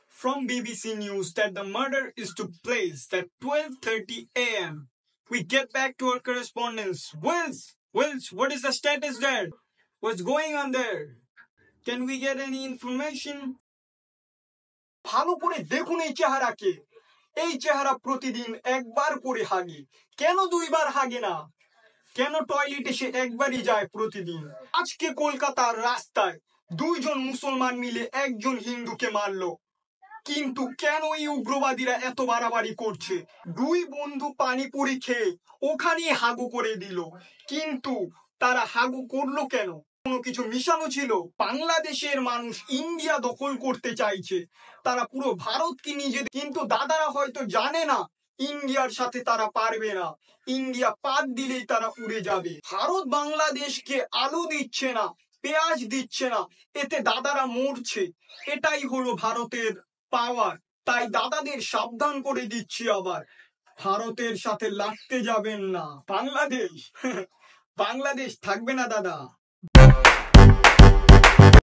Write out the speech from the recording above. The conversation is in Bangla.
from BBC News that the murder is took place at 12:30 a.m. We get back to our correspondence. Wills, what is the status there? What's going on there? Can we get any information? ভালো করে দেখুন এই চেহারাকে। এই চেহারা প্রতিদিন একবার করে হাগে। কেন দুইবার হাগে না? কেন টয়লেটে সে একবারই যায় প্রতিদিন? আজকে কলকাতার রাস্তায় দুইজন মুসলমান মিলে একজন হিন্দুকে মারলো। কিন্তু কেন এই উগ্রবাদীরা এত বাড়াবাড়ি করছে? দুই বন্ধু পানিপুরি খেয়ে ওখানেই হাগু করে দিল। কিন্তু তারা হাগু করলো কেন? কোনো কিছু মিশানো ছিল? বাংলাদেশের মানুষ ইন্ডিয়া দখল করতে চাইছে। তারা পুরো ভারতকে নিজেদের, কিন্তু দাদারা হয়তো জানে না ইন্ডিয়ার সাথে তারা পারবে না। ইন্ডিয়া পাত দিলেই তারা উড়ে যাবে। ভারত বাংলাদেশকে আলু দিচ্ছে না, পেঁয়াজ দিচ্ছে না, এতে দাদারা মরছে। এটাই হলো ভারতের পাওয়ার। তাই দাদাদের সাবধান করে দিচ্ছি আবার, ভারতের সাথে লাগতে যাবেন না। বাংলাদেশ বাংলাদেশ থাকবে না দাদা।